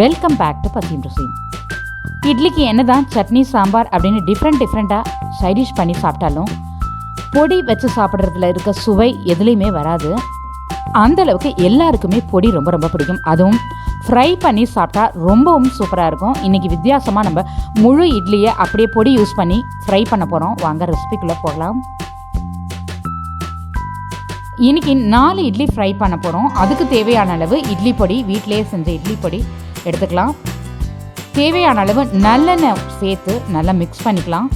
Welcome back to பசியும் ருசியும். இட்லிக்கு என்ன தான் சட்னி சாம்பார் அப்படின்னு டிஃப்ரெண்ட்டாக சைடிஷ் பண்ணி சாப்பிட்டாலும் பொடி வச்சு சாப்பிட்றதுல இருக்க சுவை எதுலேயுமே வராது. அந்தளவுக்கு எல்லாருக்குமே பொடி ரொம்ப ரொம்ப பிடிக்கும். அதுவும் ஃப்ரை பண்ணி சாப்பிட்டா ரொம்பவும் சூப்பராக இருக்கும். இன்றைக்கி வித்தியாசமாக நம்ம முழு இட்லியை அப்படியே பொடி யூஸ் பண்ணி ஃப்ரை பண்ண போகிறோம். வாங்க ரெசிபிக்குள்ளே போகலாம். இன்றைக்கி 4 இட்லி ஃப்ரை பண்ண போகிறோம். அதுக்கு தேவையான அளவு இட்லி பொடி, வீட்டிலேயே செஞ்ச இட்லி பொடி எடுத்துக்கலாம். தேவையான அளவு நல்லெண்ணெய் சேர்த்து நல்லா மிக்ஸ் பண்ணிக்கலாம்.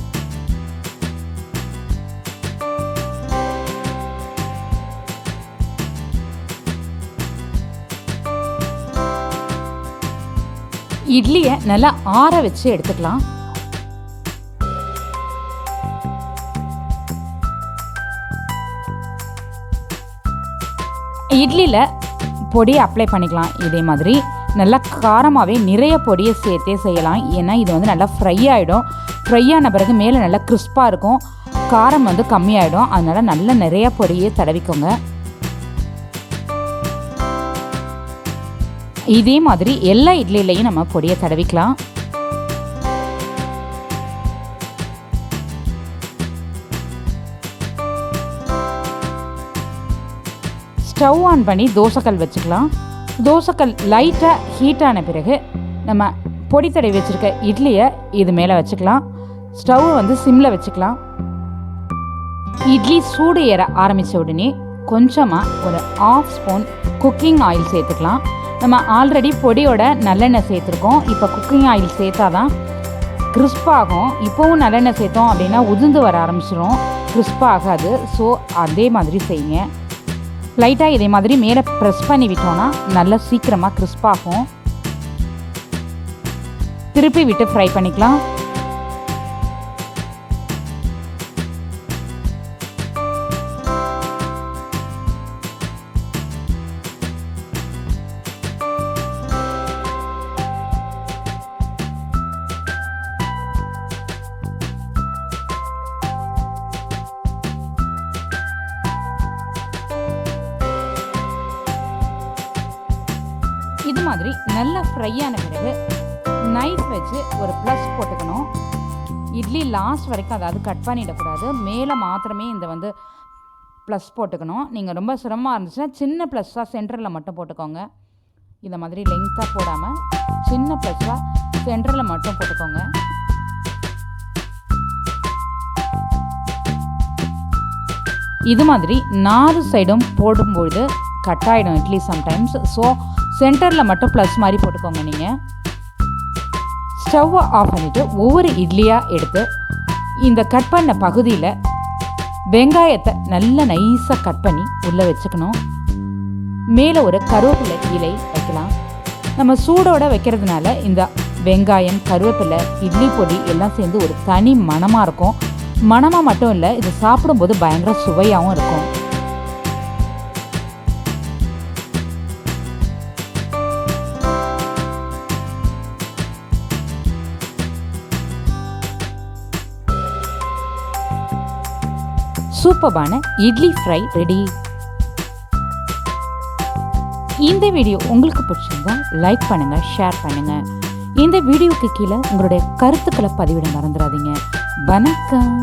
இட்லியை நல்லா ஆற வச்சு எடுத்துக்கலாம். இட்லியில் பொடியை அப்ளை பண்ணிக்கலாம். இதே மாதிரி நல்லா காரமாகவே நிறைய பொடியை சேர்த்தே செய்யலாம். ஏன்னா இது வந்து நல்லா ஃப்ரை ஆகிடும். ஃப்ரை ஆன பிறகு மேலே நல்லா கிறிஸ்பாக இருக்கும், காரம் வந்து கம்மியாயிடும். அதனால் நல்லா நிறைய பொடியை தடவிக்கோங்க. இதே மாதிரி எல்லா இட்லிலையும் நம்ம பொடியை தடவிக்கலாம். ஸ்டவ் ஆன் பண்ணி தோசைக்கல் வச்சுக்கலாம். தோசைக்கல் லைட்டாக ஹீட் ஆன பிறகு நம்ம பொடி தடவி வச்சுருக்க இட்லியை இது மேலே வச்சுக்கலாம். ஸ்டவ்வை வந்து சிம்மில் வச்சுக்கலாம். இட்லி சூடு ஏற ஆரம்பித்த உடனே கொஞ்சமாக ஒரு 1/2 ஸ்பூன் குக்கிங் ஆயில் சேர்த்துக்கலாம். நம்ம ஆல்ரெடி பொடியோட நல்லெண்ணெய் சேர்த்துருக்கோம். இப்போ குக்கிங் ஆயில் சேர்த்தா தான் கிறிஸ்பாகும். இப்போவும் நல்லெண்ணெய் சேர்த்தோம் அப்படின்னா உதிர்ந்து வர ஆரம்பிச்சிடும், கிறிஸ்பாக ஆகாது. ஸோ அதே மாதிரி செய்யுங்க. லைட்டாக இதே மாதிரி மேலே ப்ரெஸ் பண்ணி விட்டோன்னா நல்லா சீக்கிரமாக கிறிஸ்பாகும். திருப்பி விட்டு ஃப்ரை பண்ணிக்கலாம். இது மாதிரி நல்லா ஃப்ரை ஆன பிறகு நைஃப் வச்சு ஒரு ப்ளஸ் போட்டுக்கணும். இட்லி லாஸ்ட் வரைக்கும் அதாவது கட் பண்ணிடக்கூடாது. மேலே மாத்திரமே இந்த வந்து ப்ளஸ் போட்டுக்கணும். நீங்கள் ரொம்ப சிரமமாக இருந்துச்சுன்னா சின்ன ப்ளஸ்ஸாக சென்டரில் மட்டும் போட்டுக்கோங்க. இந்த மாதிரி லெங்க்த்தாக போடாமல் சின்ன ப்ளஸ்ஸாக சென்டரில் மட்டும் போட்டுக்கோங்க. இது மாதிரி 4 சைடும் போடும்பொழுது கட் ஆகிடும் இட்லி சம்டைம்ஸ். ஸோ சென்டரில் மட்டும் ப்ளஸ் மாதிரி போட்டுக்கோங்க. நீங்கள் ஸ்டவ்வை ஆஃப் பண்ணிவிட்டு ஒவ்வொரு இட்லியாக எடுத்து இந்த கட் பண்ண பகுதியில் வெங்காயத்தை நல்லா நைஸாக கட் பண்ணி உள்ளே வச்சுக்கணும். மேலே ஒரு கருவேப்பிலை இலை வைக்கலாம். நம்ம சூடோடு வைக்கிறதுனால இந்த வெங்காயம், கருவேப்பிலை, இட்லி பொடி எல்லாம் சேர்ந்து ஒரு தனி மணமாக இருக்கும். மணமாக மட்டும் இல்லை, இது சாப்பிடும்போது பயங்கர சுவையாகவும் இருக்கும். சூப்பரான இட்லி ஃப்ரை ரெடி. இந்த வீடியோ உங்களுக்கு பிடிச்சிருந்தா லைக் பண்ணுங்கள், ஷேர் பண்ணுங்கள். இந்த வீடியோவுக்கு கீழே உங்களுடைய கருத்துக்களை பதிவிட மறந்துடாதீங்க. வணக்கம்.